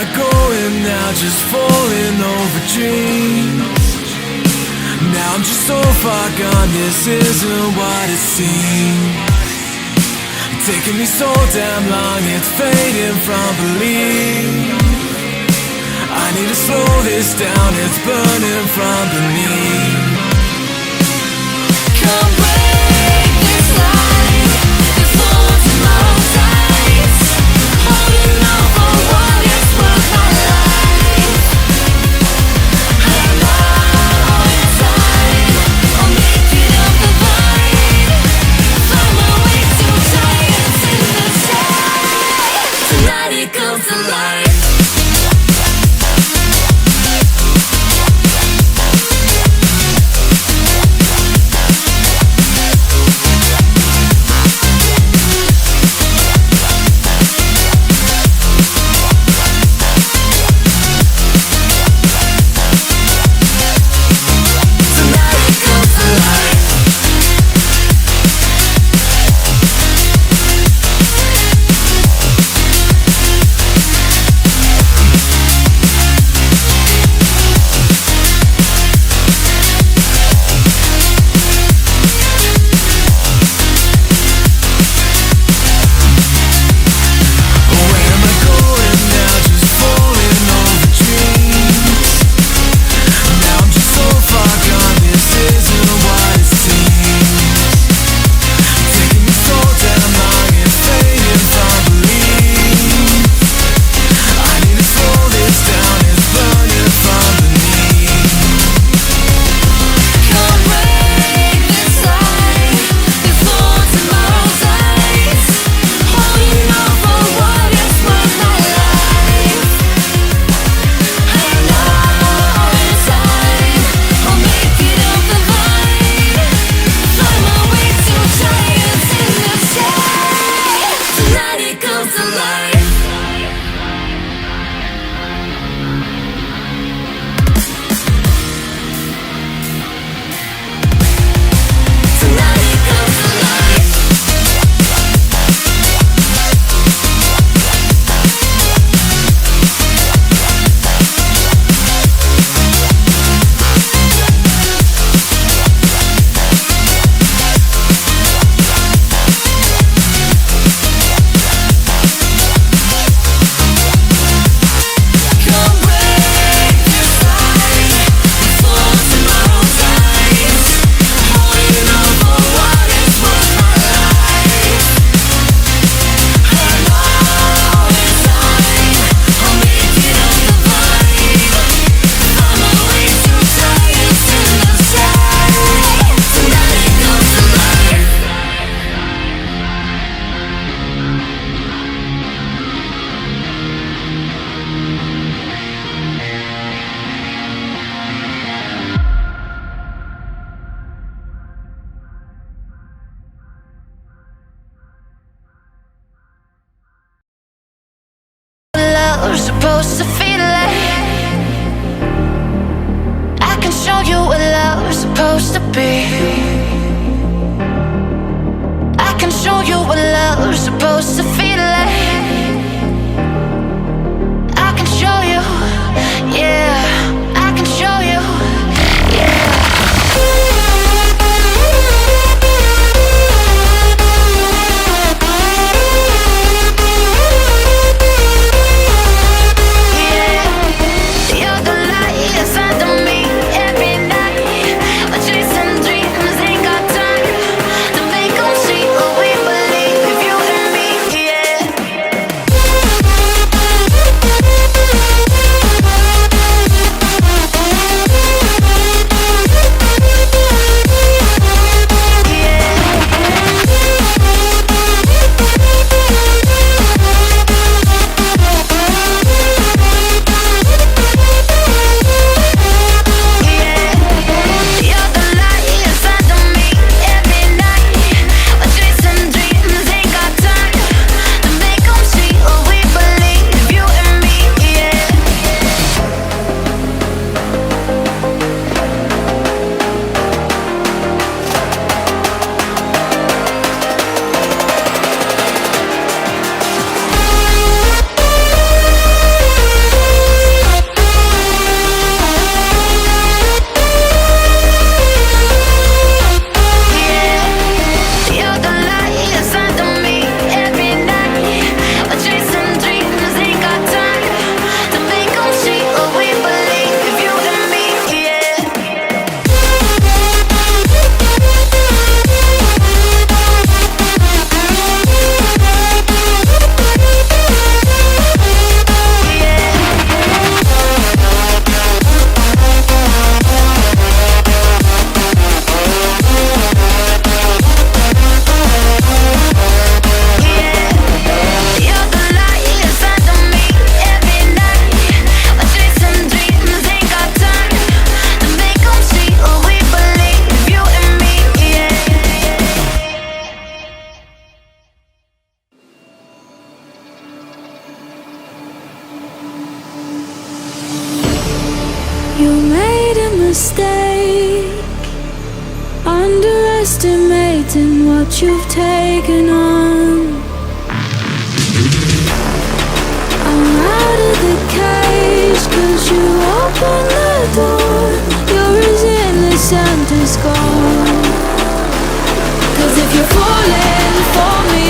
I going now? Just falling over dreams. Now I'm just so far gone, this isn't what it seems. Taking me so damn long, it's fading from belief. I need to slow this down, it's burning from beneath. Come break this line before tomorrow dies. Holding on for what is worth my life. I know in time I'll make it up the line. Find my way to giants in the sky. Tonight it comes to life. We're supposed to feel like I can show you what love's supposed to be. I can show you what love's supposed to feel like. I can show you, yeah. I can show you, yeah. Yeah. what you've taken on. I'm out of the cage, 'cause you opened the door. You're as innocent as gold. 'Cause if you're falling for me,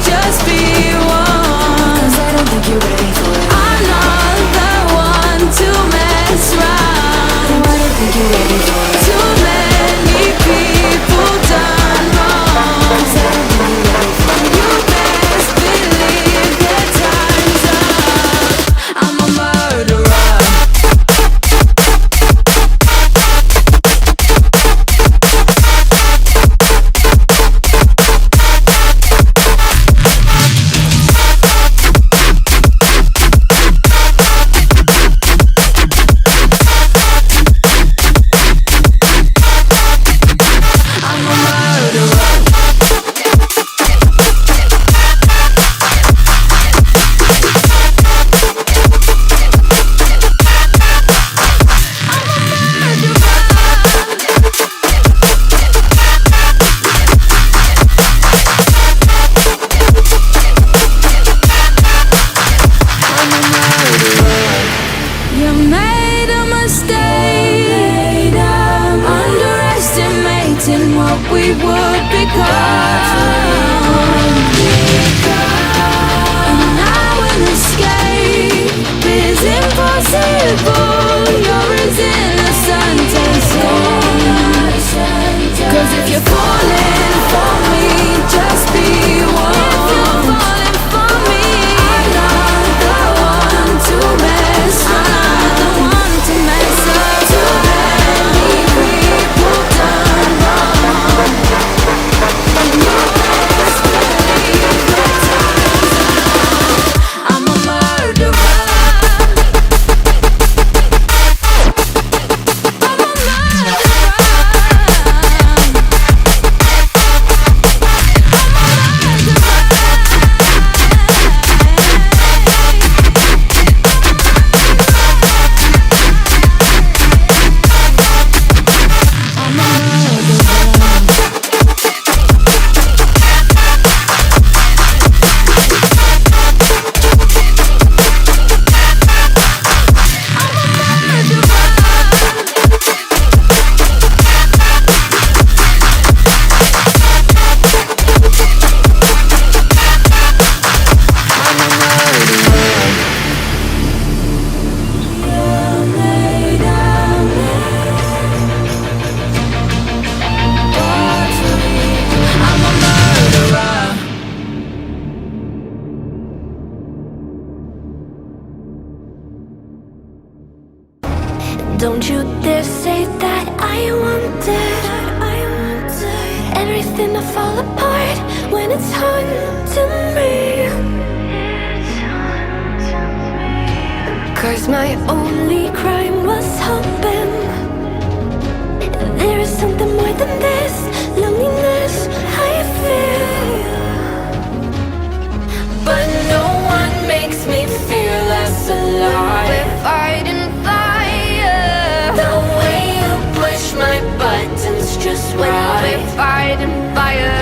just be one. 'Cause I don't think you're ready for it. I'm not the one to mess around. No, I don't think you're ready for it. Too many people done wrong. 'Cause I don't think you're ready for it. You best believe that time's up. I'm a murderer. You made a mistake, underestimating what we would become. And now an escape is impossible. You're as innocent as gold. 'Cause if you're falling for me, just be one. If you're falling for me, I'm not the one to mess around. The one to mess up. Too many people done wrong. You best believe that time's up. I'm a murderer. I'm a murderer. Don't you dare say that I wanted everything to fall apart when it's haunting me. 'Cause my only crime was hoping there is something more than this loneliness I feel. But no one makes me feel less alive. We're fighting fire. The way you push my buttons just right. We're fighting fire.